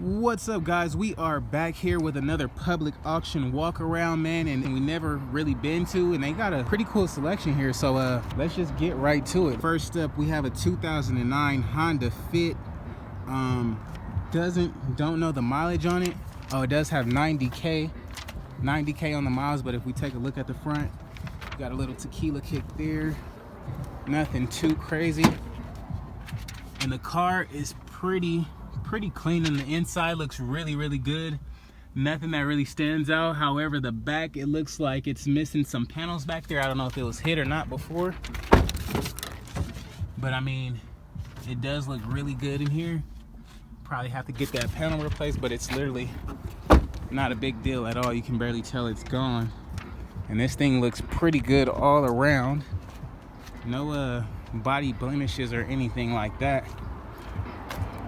What's up, guys? We are back here with another public auction walk around, man, and we never really been to, and they got a pretty cool selection here. So let's just get right to it. First up, we have a 2009 Honda Fit. Don't know the mileage on it. Oh, it does have 90k on the miles, but if we take a look at the front, got a little tequila kick there. Nothing too crazy, and the car is pretty clean, and the inside looks really good. Nothing that really stands out. However, the back, it looks like it's missing some panels back there. I don't know if it was hit or not before, but I mean, it does look really good in here. Probably have to get that panel replaced, but it's literally not a big deal at all. You can barely tell it's gone, and this thing looks pretty good all around. No body blemishes or anything like that.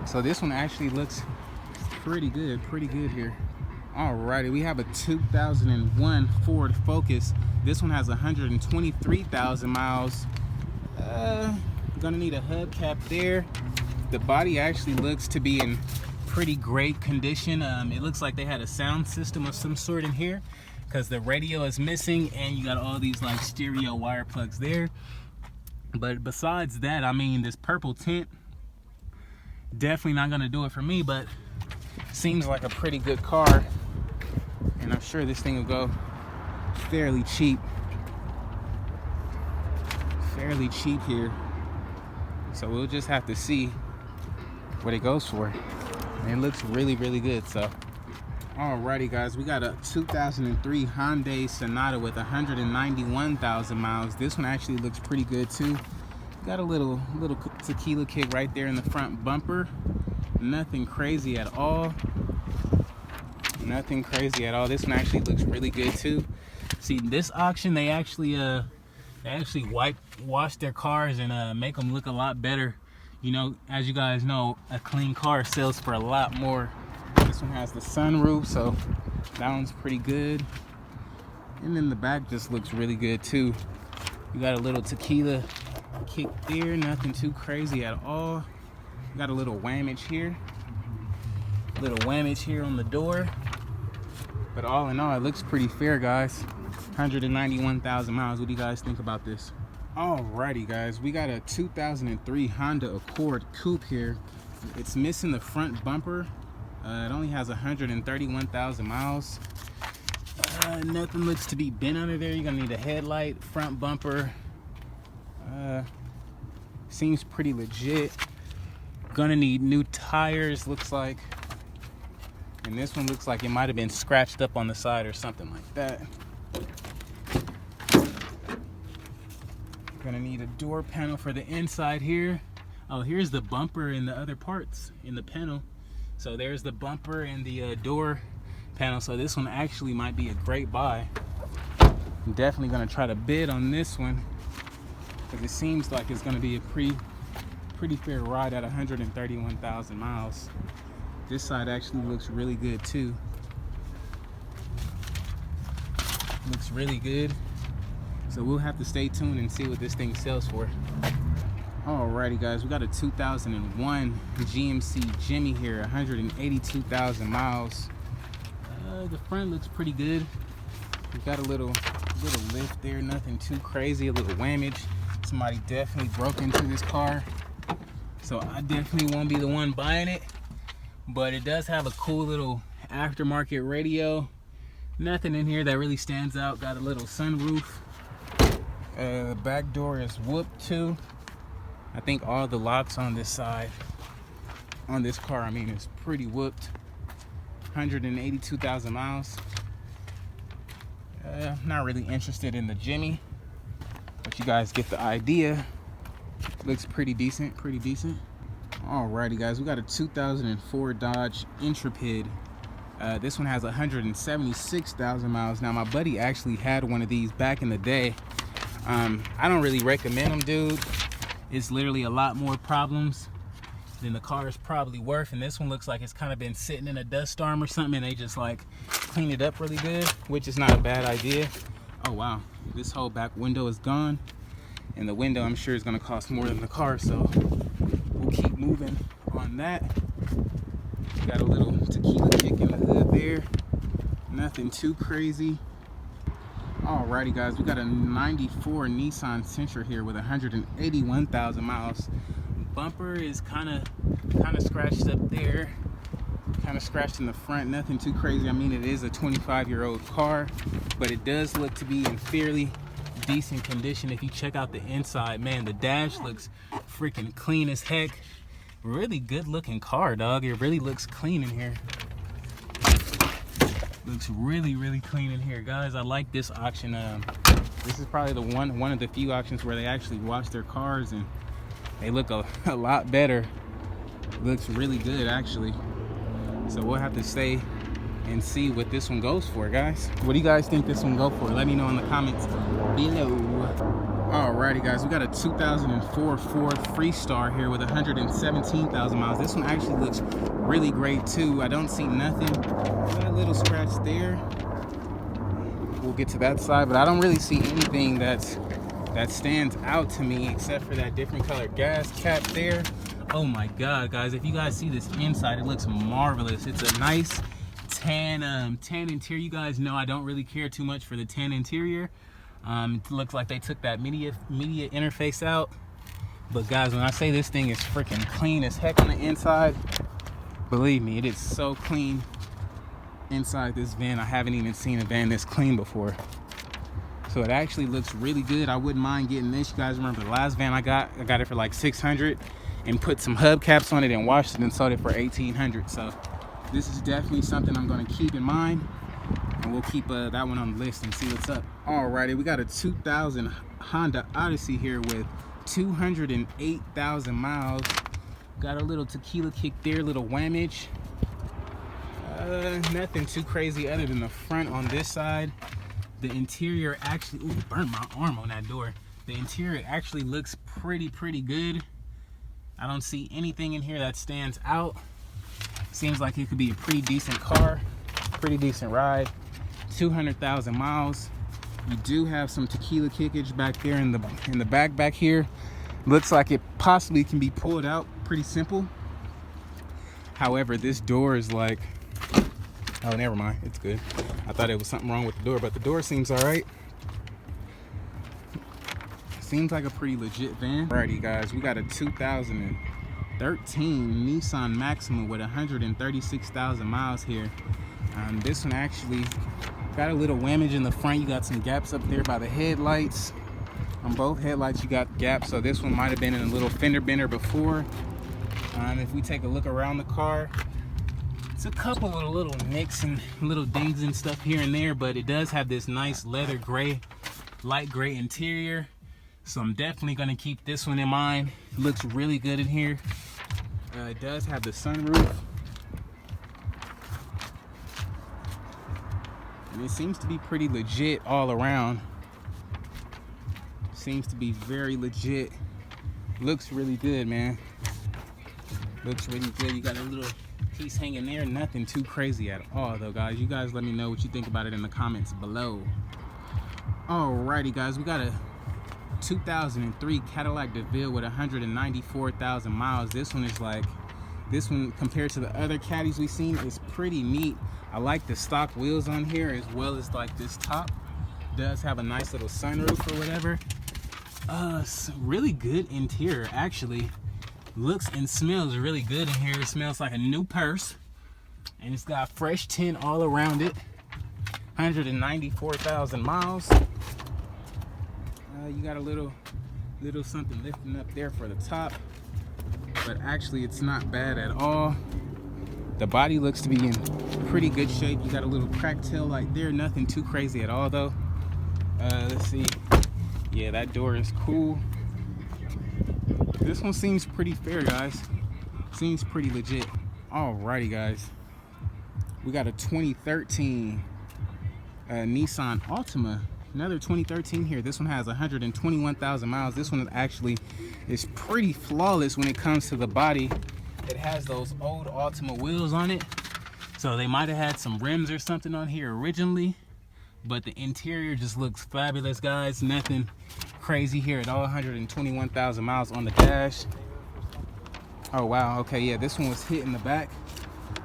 So this one actually looks pretty good here. Alrighty, we have a 2001 Ford Focus. This one has 123,000 miles. Gonna need a hubcap there. The body actually looks to be in pretty great condition. It looks like they had a sound system of some sort in here, because the radio is missing, and you got all these like stereo wire plugs there. But besides that, I mean, this purple tint, definitely not gonna do it for me, but seems like a pretty good car, and I'm sure this thing will go fairly cheap here. So we'll just have to see what it goes for. And it looks really good. So alrighty, guys, we got a 2003 Hyundai Sonata with 191,000 miles. This one actually looks pretty good too. Got a little tequila kick right there in the front bumper. Nothing crazy at all. This one actually looks really good too. See, this auction, they actually wash their cars and make them look a lot better. You know, as you guys know, a clean car sells for a lot more. This one has the sunroof, so that one's pretty good. And then the back just looks really good too. You got a little tequila kick there, nothing too crazy at all. Got a little whammage here on the door, but all in all, it looks pretty fair, guys. 191,000 miles. What do you guys think about this? Alrighty, guys, we got a 2003 Honda Accord Coupe here. It's missing the front bumper. It only has 131,000 miles. Nothing looks to be bent under there. You're gonna need a headlight, front bumper. Seems pretty legit. Gonna need new tires, looks like. And this one looks like it might have been scratched up on the side or something like that. Gonna need a door panel for the inside here. Oh, here's the bumper and the other parts in the panel. So there's the bumper and the door panel. So this one actually might be a great buy. I'm definitely gonna try to bid on this one, because it seems like it's gonna be a pretty fair ride at 131,000 miles. This side actually looks really good too. Looks really good. So we'll have to stay tuned and see what this thing sells for. Alrighty, guys, we got a 2001 GMC Jimmy here, 182,000 miles. The front looks pretty good. We got a little lift there, nothing too crazy, a little whammage. Somebody definitely broke into this car, so I definitely won't be the one buying it. But it does have a cool little aftermarket radio. Nothing in here that really stands out. Got a little sunroof. The back door is whooped too. I think all the locks on this side, on this car, I mean, is pretty whooped. 182,000 miles. Not really interested in the Jimmy, but you guys get the idea. Looks pretty decent. Alrighty, guys, we got a 2004 Dodge Intrepid. This one has 176,000 miles. Now, my buddy actually had one of these back in the day. I don't really recommend them, dude. It's literally a lot more problems than the car is probably worth, and this one looks like it's kind of been sitting in a dust storm or something, and they just like clean it up really good, which is not a bad idea. Oh wow, this whole back window is gone, and the window, I'm sure, is going to cost more than the car, so we'll keep moving on that. Got a little there. Nothing too crazy. Alrighty guys, we got a 94 Nissan Sentra here with 181,000 miles. Bumper is kind of scratched up there, kind of scratched in the front. Nothing too crazy. I mean, it is a 25-year-old car, but it does look to be in fairly decent condition. If you check out the inside, man, the dash looks freaking clean as heck. Really good looking car, dog. It really looks clean in here. Looks really clean in here, guys. I like this auction. This is probably the one of the few auctions where they actually wash their cars and they look a lot better. Looks really good, actually. So we'll have to stay and see what this one goes for, guys. What do you guys think this one go for? Let me know in the comments below. Alrighty guys, we got a 2004 Ford Freestar here with 117,000 miles. This one actually looks really great too. I don't see nothing. Got a little scratch there. We'll get to that side, but I don't really see anything that stands out to me except for that different color gas cap there. Oh my god, guys, if you guys see this inside, it looks marvelous. It's a nice tan interior. You guys know I don't really care too much for the tan interior. It looks like they took that media interface out. But guys, when I say this thing is freaking clean as heck on the inside, believe me, it is so clean inside this van. I haven't even seen a van this clean before. So it actually looks really good. I wouldn't mind getting this. You guys remember the last van I got it for like 600 and put some hubcaps on it and washed it and sold it for 1,800. So this is definitely something I'm going to keep in mind. And we'll keep that one on the list and see what's up. Alrighty, we got a 2000 Honda Odyssey here with 208,000 miles. Got a little tequila kick there, little whammage. Nothing too crazy other than the front on this side. The interior actually, ooh, burned my arm on that door. The interior actually looks pretty good. I don't see anything in here that stands out. Seems like it could be a pretty decent car, pretty decent ride. 200,000 miles. You do have some tequila kickage back there in the back here. Looks like it possibly can be pulled out pretty simple. However, this door is like, oh, never mind, it's good. I thought it was something wrong with the door, but the door seems all right. Seems like a pretty legit van. Alrighty guys, we got a 2013 Nissan Maxima with 136,000 miles here. This one actually got a little whammage in the front. You got some gaps up there by the headlights. On both headlights you got gaps, so this one might have been in a little fender bender before. If we take a look around the car, it's a couple of little nicks and little dings and stuff here and there, but it does have this nice leather gray, light gray interior. So I'm definitely gonna keep this one in mind. It looks really good in here. It does have the sunroof. And it seems to be pretty legit all around. Seems to be very legit. Looks really good, man. Looks really good. You got a little piece hanging there. Nothing too crazy at all though, guys. You guys let me know what you think about it in the comments below. Alrighty guys, we got a 2003 Cadillac DeVille with 194,000 miles. This one is like, this one compared to the other Caddies we've seen is pretty neat. I like the stock wheels on here as well as like this top. Does have a nice little sunroof or whatever. Really good interior actually. Looks and smells really good in here. It smells like a new purse. And it's got fresh tint all around it. 194,000 miles. You got a little something lifting up there for the top, but actually it's not bad at all. The body looks to be in pretty good shape. You got a little cracked tail light there. Nothing too crazy at all though. Let's see. Yeah, that door is cool. This one seems pretty fair, guys. Seems pretty legit. Alrighty guys, we got a 2013 Nissan Altima. Another 2013 here. This one has 121,000 miles. This one actually is pretty flawless when it comes to the body. It has those old Altima wheels on it, so they might have had some rims or something on here originally, but the interior just looks fabulous, guys. Nothing crazy here at all. 121,000 miles on the dash. Oh wow, okay, yeah, this one was hit in the back,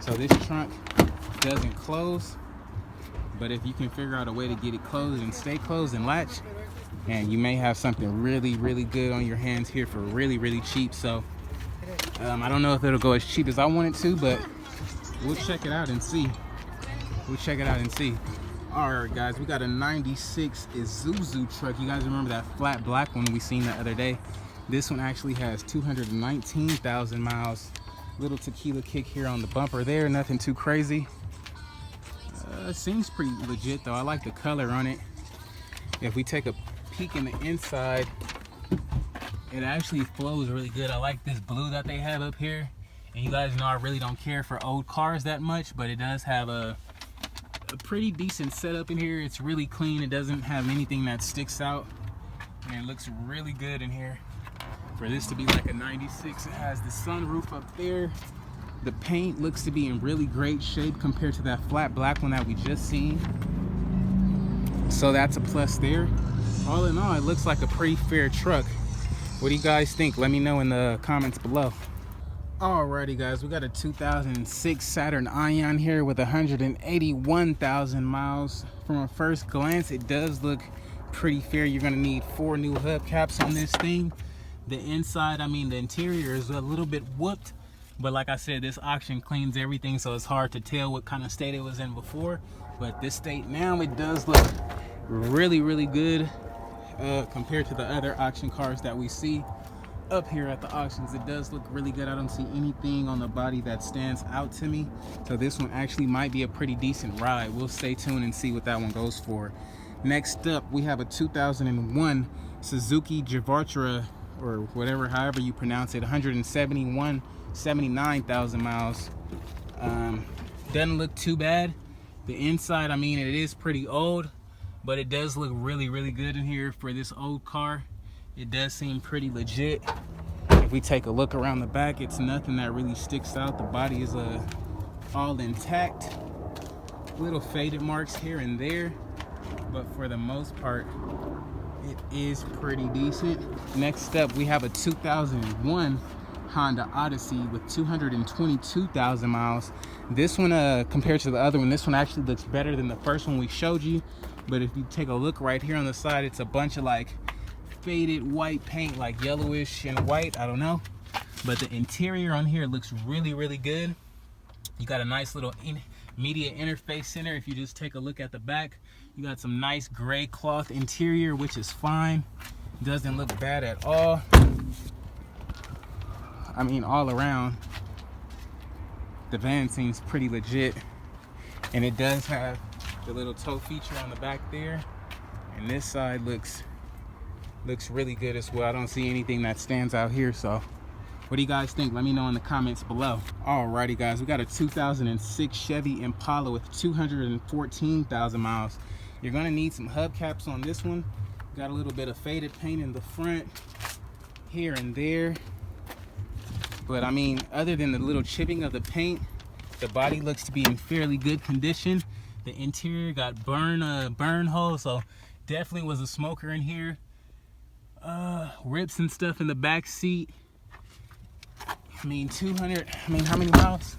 so this trunk doesn't close. But if you can figure out a way to get it closed and stay closed and latch, and you may have something really, really good on your hands here for really, really cheap. So I don't know if it'll go as cheap as I want it to, but we'll check it out and see. All right, guys, we got a 96 Isuzu truck. You guys remember that flat black one we seen the other day? This one actually has 219,000 miles. Little tequila kick here on the bumper there, nothing too crazy. Seems pretty legit though. I like the color on it. If we take a peek in the inside, it actually flows really good. I like this blue that they have up here. And you guys know I really don't care for old cars that much, but it does have a pretty decent setup in here. It's really clean. It doesn't have anything that sticks out, and it looks really good in here. For this to be like a 96, it has the sunroof up there. The paint looks to be in really great shape compared to that flat black one that we just seen. So that's a plus there. All in all, it looks like a pretty fair truck. What do you guys think? Let me know in the comments below. Alrighty, guys, we got a 2006 Saturn Ion here with 181,000 miles. From a first glance, it does look pretty fair. You're gonna need 4 new hubcaps on this thing. The inside, I mean, the interior is a little bit whooped. But like I said, this auction cleans everything, so it's hard to tell what kind of state it was in before. But this state now, it does look really, really good compared to the other auction cars that we see up here at the auctions. It does look really good. I don't see anything on the body that stands out to me. So this one actually might be a pretty decent ride. We'll stay tuned and see what that one goes for. Next up, we have a 2001 Suzuki Givartra, or whatever, however you pronounce it, 79,000 miles. Doesn't look too bad. The inside, I mean, it is pretty old, but it does look really, really good in here for this old car. It does seem pretty legit. If we take a look around the back, it's nothing that really sticks out. The body is all intact. Little faded marks here and there, but for the most part, it is pretty decent. Next up, we have a 2001 Honda Odyssey with 222,000 miles. This one, compared to the other one, this one actually looks better than the first one we showed you. But if you take a look right here on the side, it's a bunch of like faded white paint, like yellowish and white, I don't know. But the interior on here looks really, really good. You got a nice little media interface center. If you just take a look at the back, you got some nice gray cloth interior, which is fine. Doesn't look bad at all. I mean, all around, the van seems pretty legit. And it does have the little tow feature on the back there. And this side looks really good as well. I don't see anything that stands out here. So what do you guys think? Let me know in the comments below. Alrighty, guys, we got a 2006 Chevy Impala with 214,000 miles. You're gonna need some hubcaps on this one. Got a little bit of faded paint in the front here and there. But I mean, other than the little chipping of the paint, the body looks to be in fairly good condition. The interior got burn holes, so definitely was a smoker in here. Rips and stuff in the back seat. I mean, how many miles?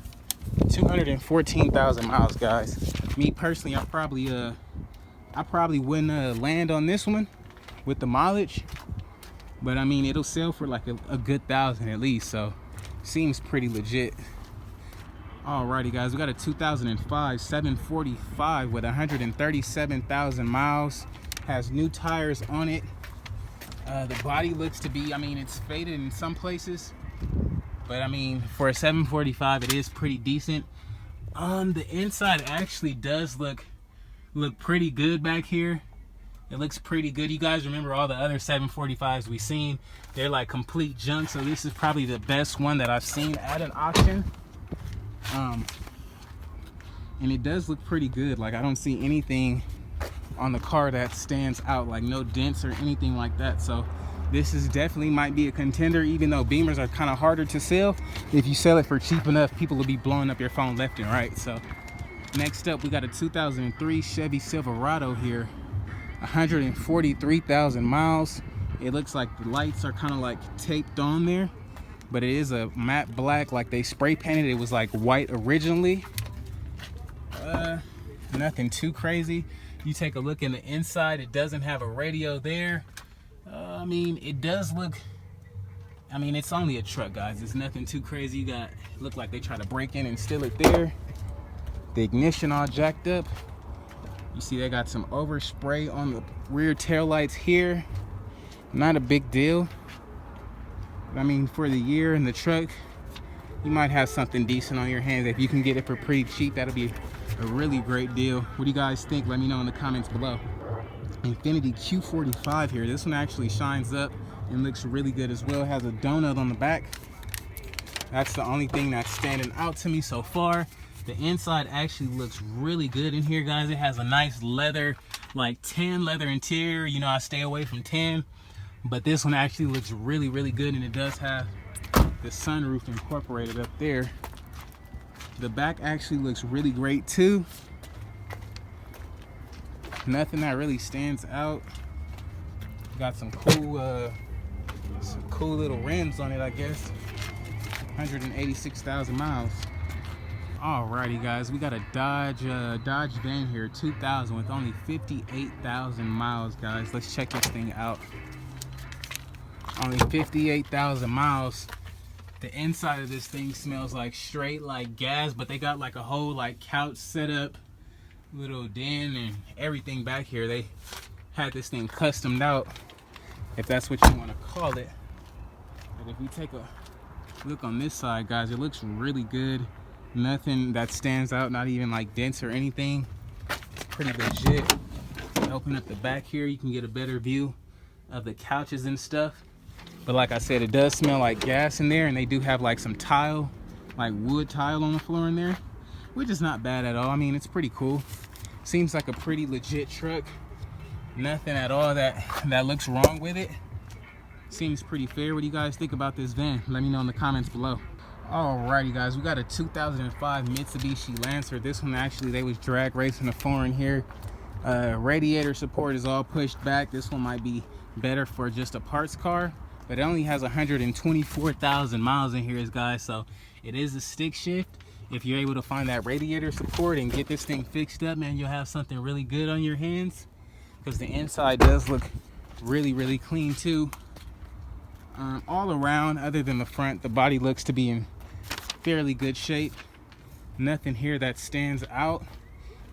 214,000 miles, guys. Me personally, I probably wouldn't land on this one with the mileage, but I mean, it'll sell for like a good 1,000 at least, so seems pretty legit. Alrighty, guys, we got a 2005 745 with 137,000 miles. Has new tires on it. The body looks to be, I mean, it's faded in some places, but I mean, for a 745, it is pretty decent. The inside actually does look pretty good back here. It looks pretty good. You guys remember all the other 745s we've seen? They're like complete junk, so this is probably the best one that I've seen at an auction. And it does look pretty good. Like, I don't see anything on the car that stands out, like no dents or anything like that. So this is definitely might be a contender, even though Beamers are kind of harder to sell. If you sell it for cheap enough, people will be blowing up your phone left and right. So next up, we got a 2003 Chevy Silverado here, 143,000 miles. It looks like the lights are kind of like taped on there, but it is a matte black, like they spray painted. It was like white originally. Nothing too crazy. You take a look in the inside, it doesn't have a radio there. I mean, it does look, I mean, it's only a truck, guys. It's nothing too crazy. You got, look like they try to break in and steal it there. The ignition all jacked up. You see they got some overspray on the rear tail lights here. Not a big deal. I mean, for the year in the truck, you might have something decent on your hands. If you can get it for pretty cheap, that'll be a really great deal. What do you guys think? Let me know in the comments below. Infiniti Q45 here. This one actually shines up and looks really good as well. It has a donut on the back. That's the only thing that's standing out to me so far. The inside actually looks really good in here, guys. It has a nice leather, like tan leather interior. You know, I stay away from tan, but this one actually looks really, really good, and it does have the sunroof incorporated up there. The back actually looks really great too. Nothing that really stands out. Got some cool little rims on it, I guess. 186,000 miles. Alrighty, guys, we got a Dodge van here, 2000, with only 58,000 miles, guys. Let's check this thing out. Only 58,000 miles. The inside of this thing smells like straight like gas, but they got like a whole like couch setup, little den and everything back here. They had this thing customed out, if that's what you want to call it. But if we take a look on this side, guys, it looks really good. Nothing that stands out, not even like dents or anything. It's pretty legit. Open up the back here, you can get a better view of the couches and stuff. But like I said, it does smell like gas in there, and they do have like some tile, like wood tile on the floor in there, which is not bad at all. I mean, it's pretty cool. Seems like a pretty legit truck. Nothing at all that looks wrong with it. Seems pretty fair. What do you guys think about this van? Let me know in the comments below. Alrighty, guys, we got a 2005 Mitsubishi Lancer. This one actually, they was drag racing the foreign here. Radiator support is all pushed back. This one might be better for just a parts car, but it only has 124,000 miles in here, guys. So it is a stick shift. If you're able to find that radiator support and get this thing fixed up, man, you'll have something really good on your hands, because the inside does look really, really clean too. All around, other than the front, the body looks to be in fairly good shape. Nothing here that stands out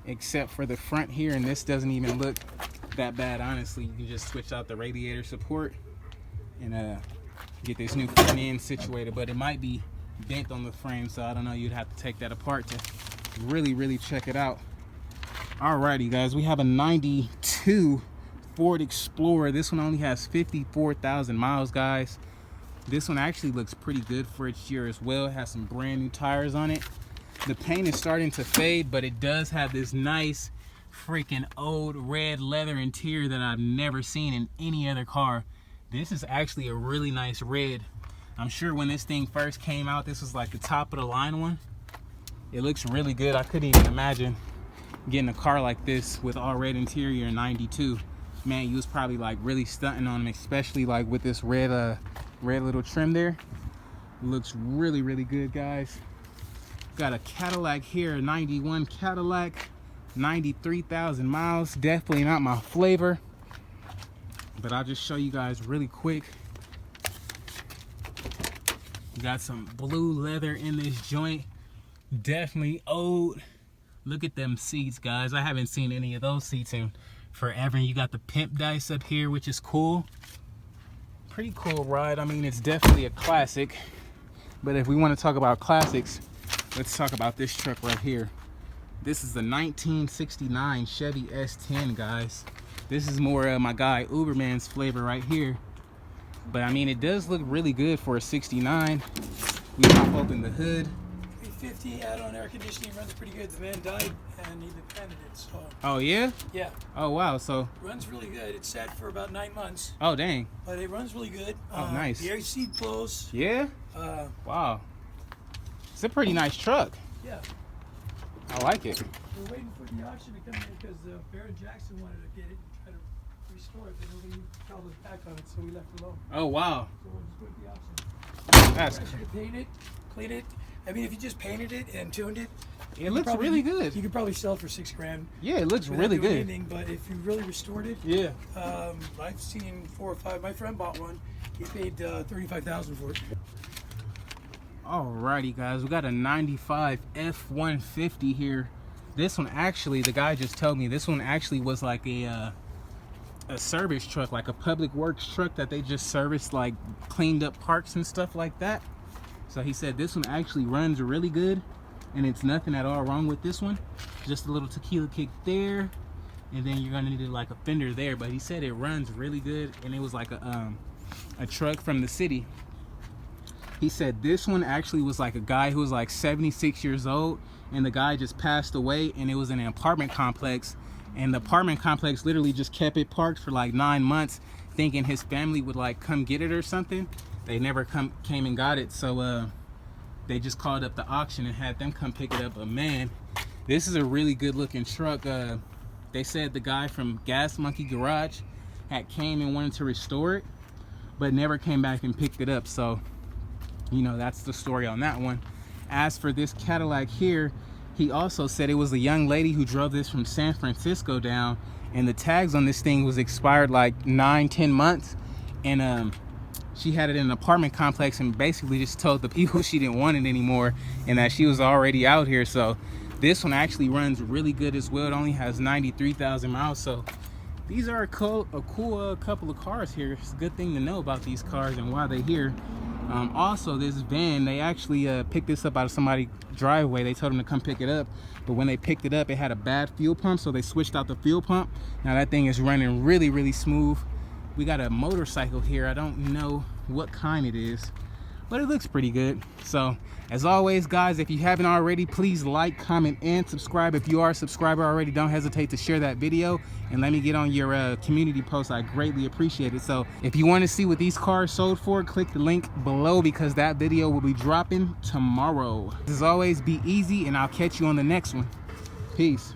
except for the front here, and this doesn't even look that bad, honestly. You can just switch out the radiator support and get this new front end situated, but it might be bent on the frame, so I don't know, you'd have to take that apart to really check it out. Alrighty, guys, we have a 92 Ford Explorer. This one only has 54,000 miles, guys. This one actually looks pretty good for its year as well. It has some brand new tires on it. The paint is starting to fade, but it does have this nice freaking old red leather interior that I've never seen in any other car. This is actually a really nice red. I'm sure when this thing first came out, this was like the top of the line one. It looks really good. I couldn't even imagine getting a car like this with all red interior in 92. Man, you was probably like really stunting on them, especially like with this red little trim there. It looks really good, guys. Got a Cadillac here, a 91 Cadillac, 93,000 miles. Definitely not my flavor, but I'll just show you guys really quick. Got some blue leather in this joint. Definitely old. Look at them seats, guys. I haven't seen any of those seats in forever. You got the pimp dice up here, which is cool. Pretty cool ride. I mean, it's definitely a classic, but if we want to talk about classics, let's talk about this truck right here. This is the 1969 Chevy S10, guys. This is more my guy Uberman's flavor right here, but I mean, it does look really good for a 69. We pop open the hood. 350 add-on air conditioning, runs pretty good. The man died and he depended it, so. Oh yeah? Yeah. Oh wow, so. Runs really good. It sat for about 9 months. Oh dang. But it runs really good. Oh nice. The AC blows. Yeah? Wow. It's a pretty nice truck. Yeah. I like it. We're waiting for the auction to come in because Barron Jackson wanted to get it and try to restore it, then nobody called us back on it, so we left it alone. Oh wow. So we'll just put the option. That's You could paint it, clean it. I mean, if you just painted it and tuned it, it looks really good. You could probably sell it for $6 grand. Yeah, it looks without really doing good. Anything, but if you really restored it, Yeah. I've seen 4 or 5. My friend bought one. He paid $35,000 for it. Alrighty guys, we got a 95 F-150 here. This one actually, the guy just told me, this one actually was like a service truck, like a public works truck that they just serviced, like cleaned up parks and stuff like that. So he said this one actually runs really good, and it's nothing at all wrong with this one. Just a little tequila kick there, and then you're gonna need like a fender there, but he said it runs really good, and it was like a truck from the city. He said this one actually was like a guy who was like 76 years old, and the guy just passed away, and it was in an apartment complex, and the apartment complex literally just kept it parked for like 9 months, thinking his family would like come get it or something. They never came and got it, so they just called up the auction and had them come pick it up. But man, this is a really good looking truck. They said the guy from Gas Monkey Garage had came and wanted to restore it, but never came back and picked it up. So, you know, that's the story on that one. As for this Cadillac here, he also said it was a young lady who drove this from San Francisco down, and the tags on this thing was expired like 9-10 months, and she had it in an apartment complex and basically just told the people she didn't want it anymore and that she was already out here. So this one actually runs really good as well. It only has 93,000 miles. So these are a cool couple of cars here. It's a good thing to know about these cars and why they're here. Also, this van, they actually picked this up out of somebody's driveway. They told them to come pick it up, but when they picked it up, it had a bad fuel pump, so they switched out the fuel pump. Now that thing is running really, really smooth. We got a motorcycle here. I don't know what kind it is, but it looks pretty good. So as always guys, if you haven't already, please like, comment, and subscribe. If you are a subscriber already, don't hesitate to share that video and let me get on your community post. I greatly appreciate it. So if you want to see what these cars sold for, click the link below, because that video will be dropping tomorrow. As always, be easy, and I'll catch you on the next one. Peace.